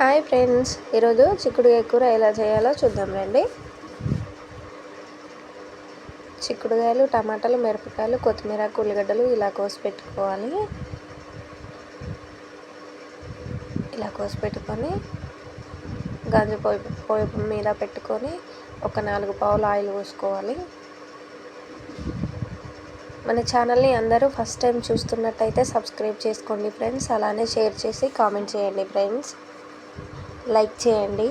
Hi friends, ఈరోజు చిక్కుడుకాయ కూర ఎలా చేయాలో చూద్దాం రండి. చిక్కుడుకాయలు, టమాటాలు, మిరపకాయలు, కొత్తిమీర, ఉల్లిగడ్డలు ఇలా కోసి పెట్టుకోవాలి. ఇలా కోసి పెట్టుకొని గంజి పొయ్యి మీద పెట్టుకొని ఒక 4 పావులు ఆయిల్ పోసుకోవాలి. మన ఛానల్ని అందరూ ఫస్ట్ టైం చూస్తున్నట్టయితే సబ్స్క్రైబ్ చేసుకోండి ఫ్రెండ్స్. అలానే షేర్ చేసి కామెంట్ చేయండి ఫ్రెండ్స్. లైక్ చేయండి.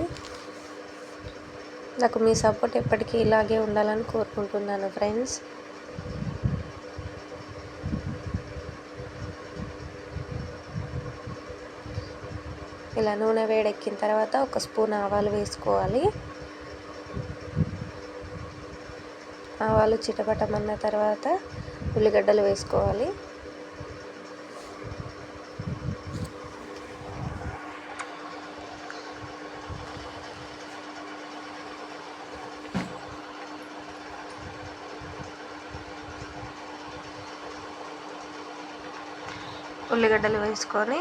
నాకు మీ సపోర్ట్ ఎప్పటికీ ఇలాగే ఉండాలని కోరుకుంటున్నాను ఫ్రెండ్స్. ఇలా నూనె వేడెక్కిన తర్వాత 1 స్పూన్ ఆవాలు వేసుకోవాలి. ఆవాలు చిటపటమన్న తర్వాత ఉల్లిగడ్డలు వేసుకోవాలి. ఉల్లిగడ్డలు వేసుకొని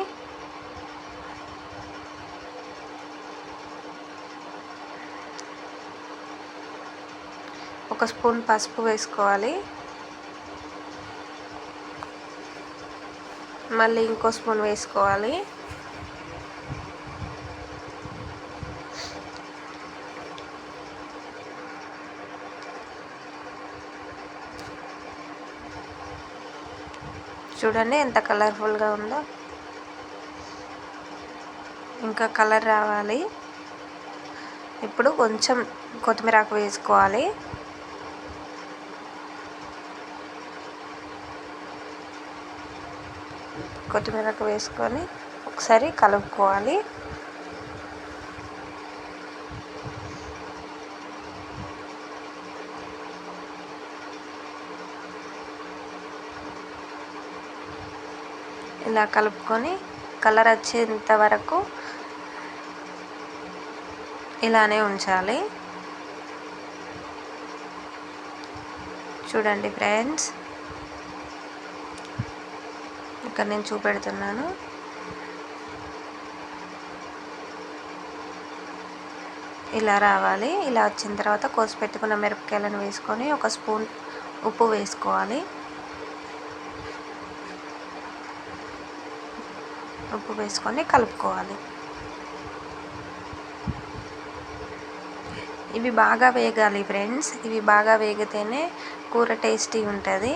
ఒక స్పూన్ పసుపు వేసుకోవాలి. మళ్ళీ ఇంకో స్పూన్ వేసుకోవాలి. చూడండి ఎంత కలర్ఫుల్గా ఉందో. ఇంకా కలర్ రావాలి. ఇప్పుడు కొంచెం కొత్తిమీర ఆకు వేసుకోవాలి. కొత్తిమీర ఆకు వేసుకొని ఒకసారి కలుపుకోవాలి. ఇలా కలుపుకొని కలర్ వచ్చేంత వరకు ఇలానే ఉంచాలి. చూడండి ఫ్రెండ్స్, ఇక్కడ నేను చూపెడుతున్నాను. ఇలా రావాలి. ఇలా వచ్చిన తర్వాత కోసి పెట్టుకున్న మిరపకాయలను వేసుకొని 1 స్పూన్ ఉప్పు వేసుకోవాలి. ఉప్పు వేసుకొని కలుపుకోవాలి. ఇవి బాగా వేగాలి ఫ్రెండ్స్. ఇవి బాగా వేగితేనే కూర టేస్టీ ఉంటుంది.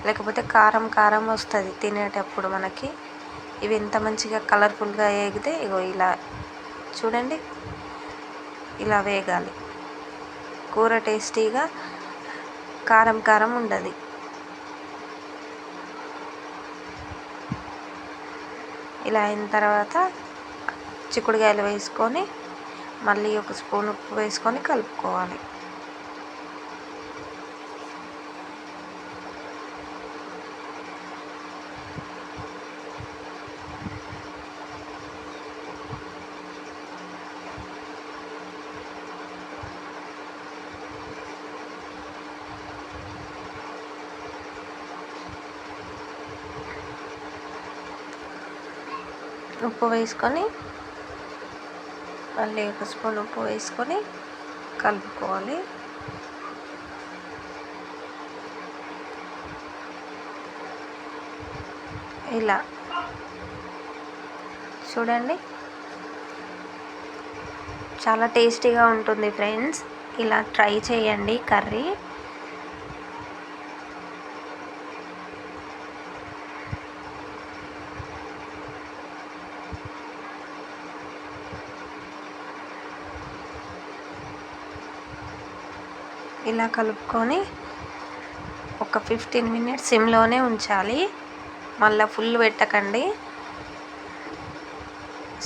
లేకపోతే కారం కారం వస్తుంది తినేటప్పుడు మనకి. ఇవి ఎంత మంచిగా కలర్ఫుల్గా వేగితే ఇగో ఇలా చూడండి, ఇలా వేగాలి. కూర టేస్టీగా కారం కారం ఉండదు. ఇలా అయిన తర్వాత చిక్కుడుకాయలు వేసుకొని మళ్ళీ 1 స్పూన్ ఉప్పు వేసుకొని కలుపుకోవాలి. ఉప్పు వేసుకొని మళ్ళీ 1 స్పూన్ ఉప్పు వేసుకొని కలుపుకోవాలి. ఇలా చూడండి, చాలా టేస్టీగా ఉంటుంది ఫ్రెండ్స్. ఇలా ట్రై చేయండి కర్రీ. ఇలా కలుపుకొని ఒక 15 మినిట్స్ సిమ్లోనే ఉంచాలి. మళ్ళీ ఫుల్ పెట్టకండి.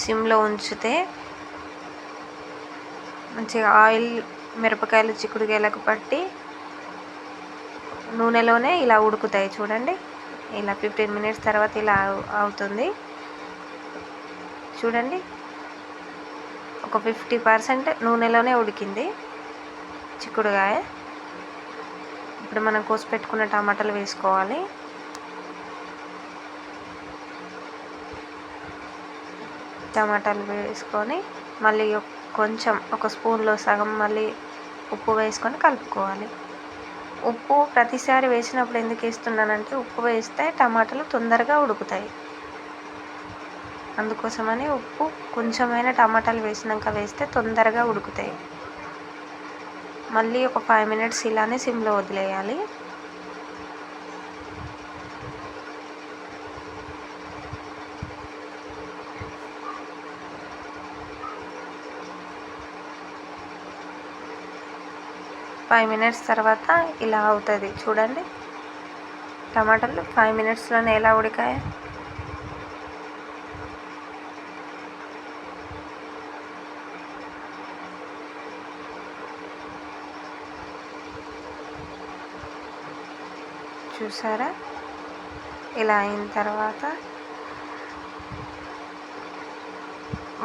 సిమ్లో ఉంచితే మంచిగా ఆయిల్ మిరపకాయలు చిక్కుడుకాయలకు పట్టి నూనెలోనే ఇలా ఉడుకుతాయి. చూడండి, ఇలా 15 మినిట్స్ తర్వాత ఇలా అవుతుంది. చూడండి, ఒక 50% నూనెలోనే ఉడికింది చిక్కుడుకాయ. ఇప్పుడు మనం కోసి పెట్టుకున్న టమాటాలు వేసుకోవాలి. టమాటాలు వేసుకొని మళ్ళీ కొంచెం ఒక స్పూన్లో సగం మళ్ళీ ఉప్పు వేసుకొని కలుపుకోవాలి. ఉప్పు ప్రతిసారి వేసినప్పుడు ఎందుకు వేస్తున్నానంటే ఉప్పు వేస్తే టమాటాలు తొందరగా ఉడుకుతాయి. అందుకోసమని ఉప్పు కొంచెమైనా టమాటాలు వేసినాక వేస్తే తొందరగా ఉడుకుతాయి. మళ్ళీ ఒక 5 మినిట్స్ ఇలానే సిమ్లో వదిలేయాలి. ఫైవ్ మినిట్స్ తర్వాత ఇలా అవుతుంది చూడండి. టమాటాలు 5 మినిట్స్లోనే ఎలా ఉడికాయి. చూసారా? ఇలా అయిన తర్వాత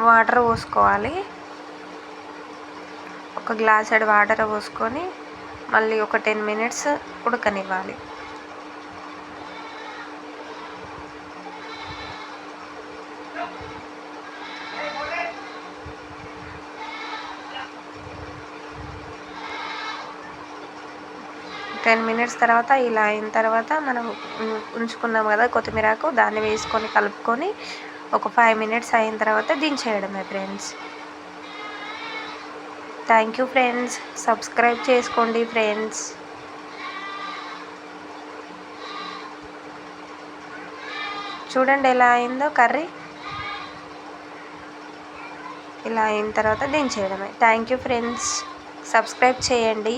వాటర్ పోసుకోవాలి. ఒక గ్లాసెడు వాటర్ పోసుకొని మళ్ళీ ఒక 10 మినిట్స్ ఉడకనివ్వాలి. మినిట్స్ తర్వాత ఇలా అయిన తర్వాత మనం ఉంచుకున్నాం కదా కొత్తిమీరాకు, దాన్ని వేసుకొని కలుపుకొని ఒక 5 మినిట్స్ అయిన తర్వాత దించేయడమే friends. Thank you friends. Subscribe చేసుకోండి ఫ్రెండ్స్. చూడండి ఎలా అయిందో కర్రీ. ఇలా అయిన తర్వాత దించేయడమే. Thank you friends. సబ్స్క్రైబ్ చేయండి.